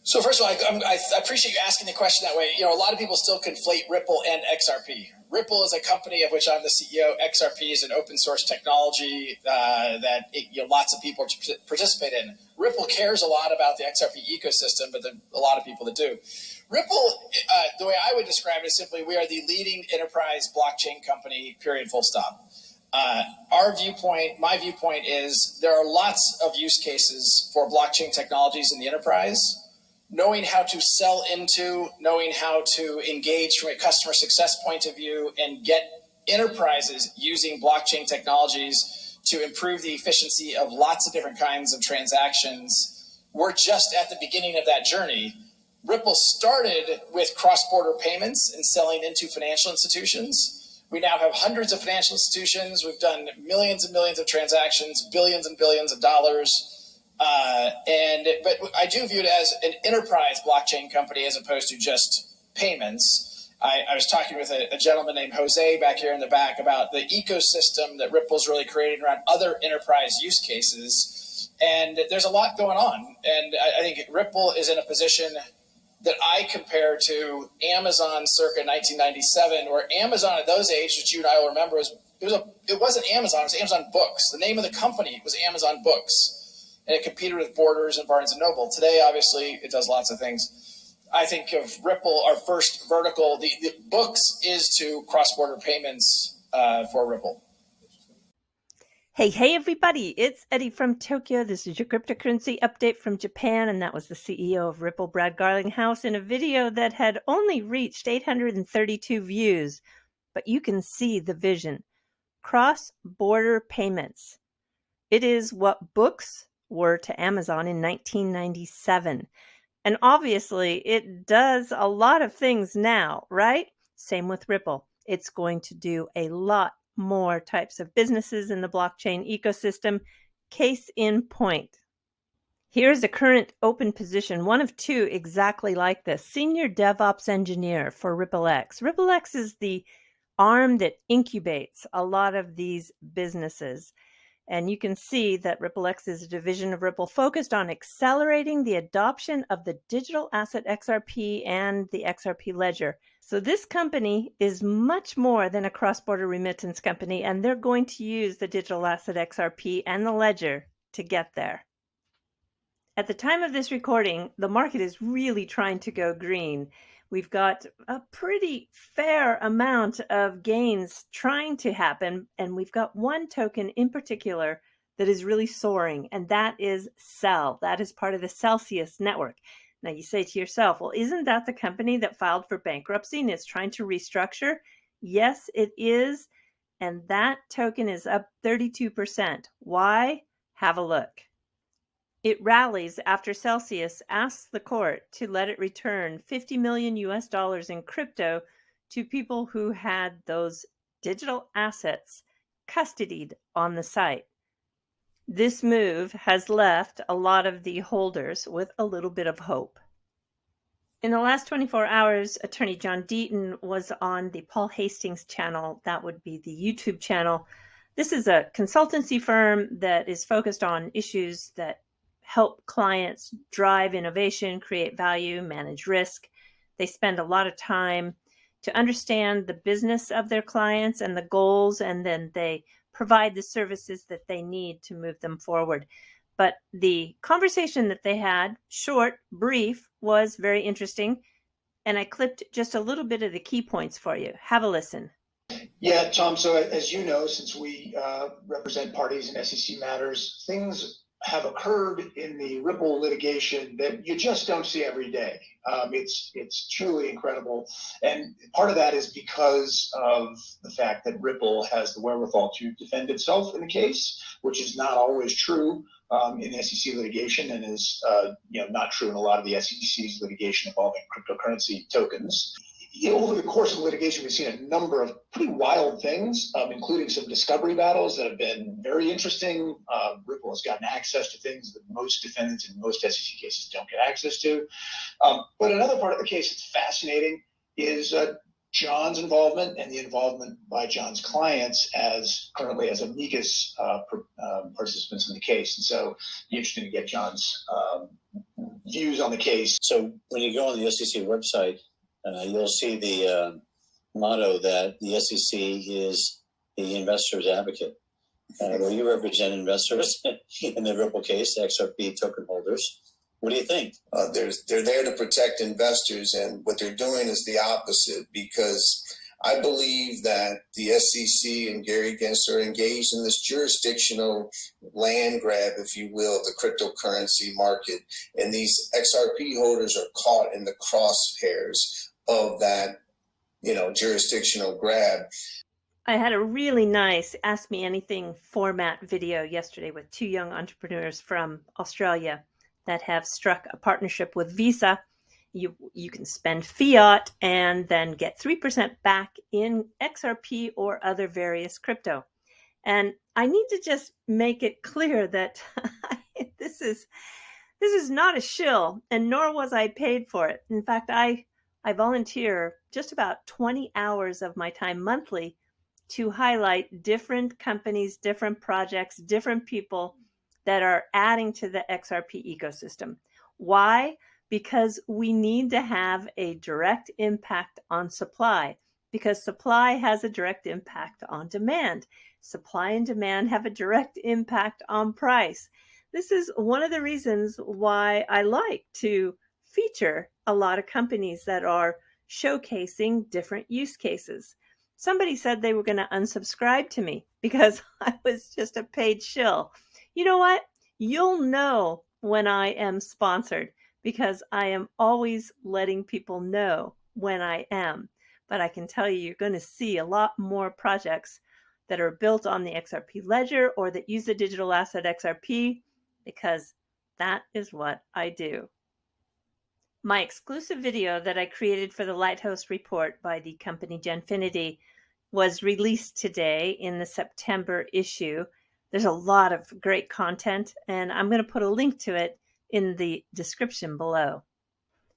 So first of all, I appreciate you asking the question that way. A lot of people still conflate Ripple and XRP. Ripple is a company of which I'm the CEO. XRP is an open source technology that lots of people participate in. Ripple cares a lot about the XRP ecosystem, but there are a lot of people that do. Ripple, the way I would describe it is simply we are the leading enterprise blockchain company, period, full stop. My viewpoint is there are lots of use cases for blockchain technologies in the enterprise. Knowing how to sell into, knowing how to engage from a customer success point of view and get enterprises using blockchain technologies to improve the efficiency of lots of different kinds of transactions. We're just at the beginning of that journey. Ripple started with cross-border payments and selling into financial institutions. We now have hundreds of financial institutions. We've done millions and millions of transactions, billions and billions of dollars. But I do view it as an enterprise blockchain company as opposed to just payments. I was talking with a gentleman named Jose back here in the back about the ecosystem that Ripple's really created around other enterprise use cases. And there's a lot going on. And I think Ripple is in a position that I compare to Amazon circa 1997, where Amazon at those ages, which you and I will remember, it wasn't Amazon, it was Amazon Books. The name of the company was Amazon Books. And it competed with Borders and Barnes & Noble. Today, obviously, it does lots of things. I think of Ripple, our first vertical, the books is to cross-border payments for Ripple. Hey, everybody. It's Eddie from Tokyo. This is your cryptocurrency update from Japan. And that was the CEO of Ripple, Brad Garlinghouse, in a video that had only reached 832 views. But you can see the vision. Cross-border payments. It is what books were to Amazon in 1997. And obviously, it does a lot of things now, right? Same with Ripple. It's going to do a lot more types of businesses in the blockchain ecosystem. Case in point. Here's a current open position, one of two exactly like this. Senior DevOps engineer for RippleX. RippleX is the arm that incubates a lot of these businesses. And you can see that RippleX is a division of Ripple focused on accelerating the adoption of the digital asset XRP and the XRP ledger. So this company is much more than a cross-border remittance company, and they're going to use the digital asset XRP and the ledger to get there. At the time of this recording, the market is really trying to go green. We've got a pretty fair amount of gains trying to happen, and we've got one token in particular that is really soaring, and that is Cell. That is part of the Celsius network. Now you say to yourself, well, isn't that the company that filed for bankruptcy and is trying to restructure? Yes, it is, and that token is up 32%. Why? Have a look. It rallies after Celsius asks the court to let it return $50 million in crypto to people who had those digital assets custodied on the site. This move has left a lot of the holders with a little bit of hope. In the last 24 hours, attorney John Deaton was on the Paul Hastings channel. That would be the YouTube channel. This is a consultancy firm that is focused on issues that help clients drive innovation, create value, manage risk. They spend a lot of time to understand the business of their clients and the goals, and then they provide the services that they need to move them forward. But the conversation that they had, short, brief, was very interesting. And I clipped just a little bit of the key points for you. Have a listen. Yeah, Tom, so as you know, since we represent parties in SEC matters, things have occurred in the Ripple litigation that you just don't see every day. It's truly incredible. And part of that is because of the fact that Ripple has the wherewithal to defend itself in the case, which is not always true in SEC litigation, and is not true in a lot of the SEC's litigation involving cryptocurrency tokens. Over the course of litigation, we've seen a number of pretty wild things, including some discovery battles that have been very interesting. Ripple has gotten access to things that most defendants in most SEC cases don't get access to. But another part of the case that's fascinating is John's involvement and the involvement by John's clients currently as amicus participants in the case. And so it'd be interesting to get John's views on the case. So when you go on the SEC website, you'll see the motto that the SEC is the investor's advocate. Well, you represent investors in the Ripple case, XRP token holders. What do you think? They're there to protect investors, and what they're doing is the opposite, because I believe that the SEC and Gary Gensler are engaged in this jurisdictional land grab, if you will, of the cryptocurrency market. And these XRP holders are caught in the crosshairs of that, jurisdictional grab. I had a really nice Ask Me Anything format video yesterday with two young entrepreneurs from Australia that have struck a partnership with Visa. You can spend fiat and then get 3% back in XRP or other various crypto. And I need to just make it clear that this is not a shill, and nor was I paid for it. In fact, I volunteer just about 20 hours of my time monthly to highlight different companies, different projects, different people that are adding to the XRP ecosystem. Why? Because we need to have a direct impact on supply, because supply has a direct impact on demand. Supply and demand have a direct impact on price. This is one of the reasons why I like to feature a lot of companies that are showcasing different use cases. Somebody said they were going to unsubscribe to me because I was just a paid shill. You know what? You'll know when I am sponsored because I am always letting people know when I am. But I can tell you, you're going to see a lot more projects that are built on the XRP ledger or that use the digital asset XRP, because that is what I do. My exclusive video that I created for the Lighthouse Report by the company Genfinity was released today in the September issue. There's a lot of great content, and I'm going to put a link to it in the description below.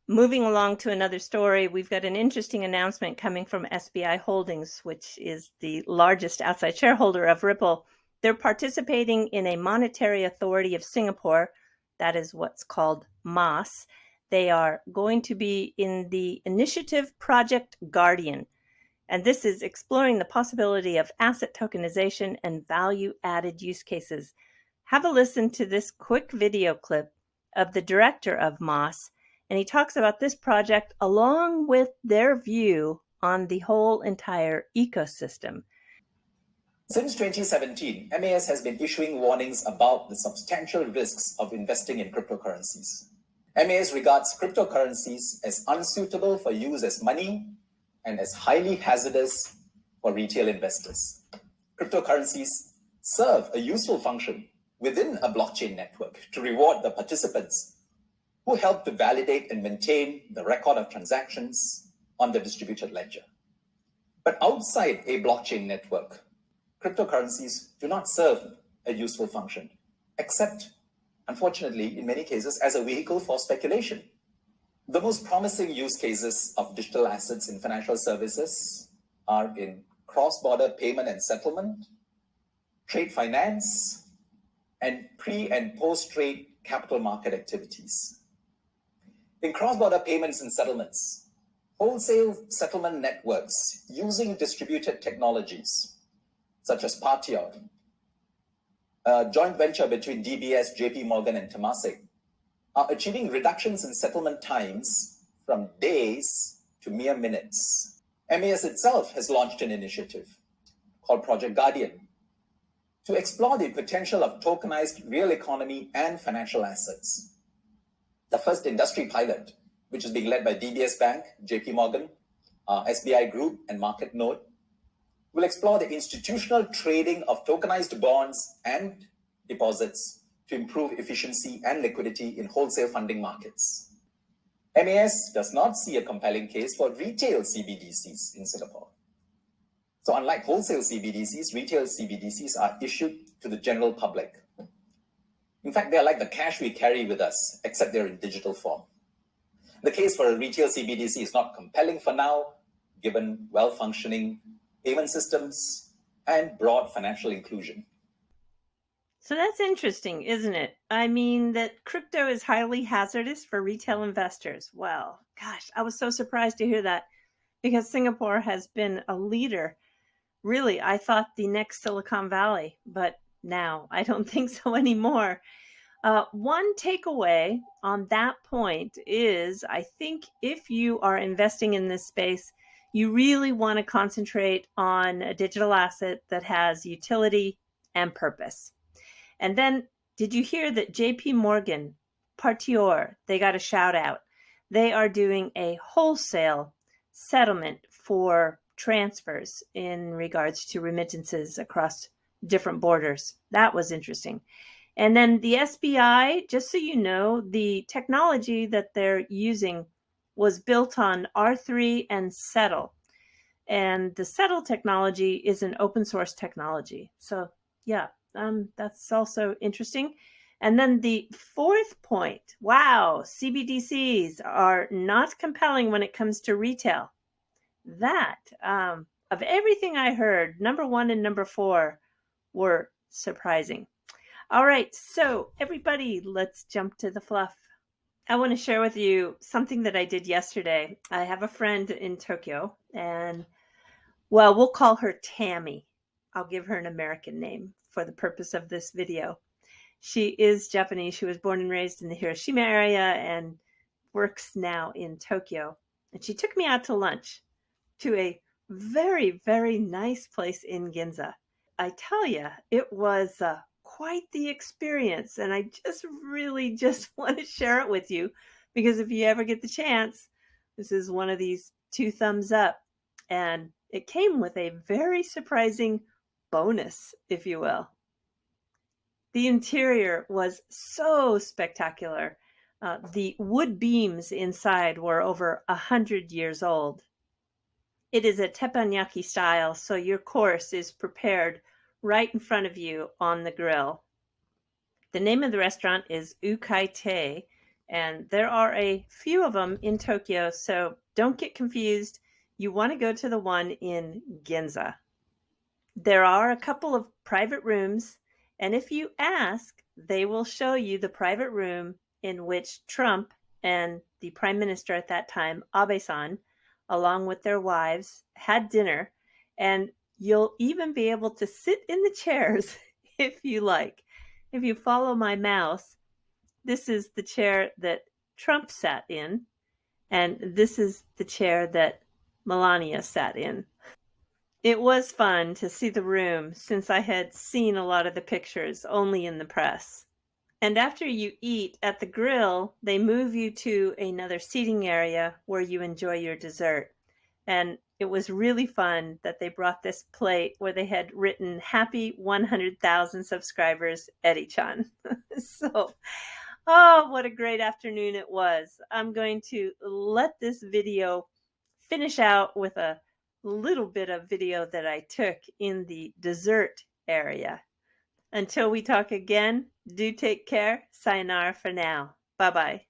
Moving along to another story, we've got an interesting announcement coming from SBI Holdings, which is the largest outside shareholder of Ripple. They're participating in a Monetary Authority of Singapore, that is what's called MAS. They are going to be in the initiative Project Guardian, and this is exploring the possibility of asset tokenization and value-added use cases. Have a listen to this quick video clip of the director of MAS, and he talks about this project along with their view on the whole entire ecosystem. Since 2017, MAS has been issuing warnings about the substantial risks of investing in cryptocurrencies. MAS regards cryptocurrencies as unsuitable for use as money and as highly hazardous for retail investors. Cryptocurrencies serve a useful function within a blockchain network to reward the participants who help to validate and maintain the record of transactions on the distributed ledger. But outside a blockchain network, cryptocurrencies do not serve a useful function, except, unfortunately, in many cases, as a vehicle for speculation. The most promising use cases of digital assets in financial services are in cross-border payment and settlement, trade finance, and pre- and post-trade capital market activities. In cross-border payments and settlements, wholesale settlement networks using distributed technologies, such as Partior, a joint venture between DBS, JP Morgan, and Temasek, are achieving reductions in settlement times from days to mere minutes. MAS itself has launched an initiative called Project Guardian to explore the potential of tokenized real economy and financial assets. The first industry pilot, which is being led by DBS Bank, JP Morgan, SBI Group, and MarketNode, will explore the institutional trading of tokenized bonds and deposits to improve efficiency and liquidity in wholesale funding markets. MAS does not see a compelling case for retail CBDCs in Singapore. So unlike wholesale CBDCs, retail CBDCs are issued to the general public. In fact, they are like the cash we carry with us, except they're in digital form. The case for a retail CBDC is not compelling for now, given well-functioning payment systems and broad financial inclusion. So that's interesting, isn't it? I mean, that crypto is highly hazardous for retail investors. Well, gosh, I was so surprised to hear that because Singapore has been a leader. Really, I thought the next Silicon Valley, but now I don't think so anymore. One takeaway on that point is I think if you are investing in this space, you really want to concentrate on a digital asset that has utility and purpose. And then, did you hear that JP Morgan, Partior, they got a shout out? They are doing a wholesale settlement for transfers in regards to remittances across different borders. That was interesting. And then the SBI, just so you know, the technology that they're using was built on R3 and Settle. And the Settle technology is an open source technology. So, yeah, that's also interesting. And then the fourth point, wow, CBDCs are not compelling when it comes to retail. That, of everything I heard, number 1 and number 4 were surprising. All right, so everybody, let's jump to the fluff. I want to share with you something that I did yesterday. I have a friend in Tokyo, and well, we'll call her Tammy. I'll give her an American name for the purpose of this video. She is Japanese. She was born and raised in the Hiroshima area and works now in Tokyo. And she took me out to lunch to a very, very nice place in Ginza. I tell you, it was quite the experience. And I just really just want to share it with you because if you ever get the chance, this is one of these 2 thumbs up. And it came with a very surprising bonus, if you will. The interior was so spectacular. The wood beams inside were over 100 years old. It is a teppanyaki style, so your course is prepared right in front of you on the grill. The name of the restaurant is Ukaite, and there are a few of them in Tokyo, so don't get confused. You want to go to the one in Ginza. There are a couple of private rooms, and if you ask, they will show you the private room in which Trump and the prime minister at that time, Abe-san, along with their wives, had dinner, and you'll even be able to sit in the chairs if you like. If you follow my mouse, this is the chair that Trump sat in, and this is the chair that Melania sat in. It was fun to see the room since I had seen a lot of the pictures only in the press. And after you eat at the grill, they move you to another seating area where you enjoy your dessert. And it was really fun that they brought this plate where they had written happy 100,000 subscribers, Eri-chan. So, oh, what a great afternoon it was. I'm going to let this video finish out with a little bit of video that I took in the dessert area. Until we talk again, do take care. Sayonara for now. Bye-bye.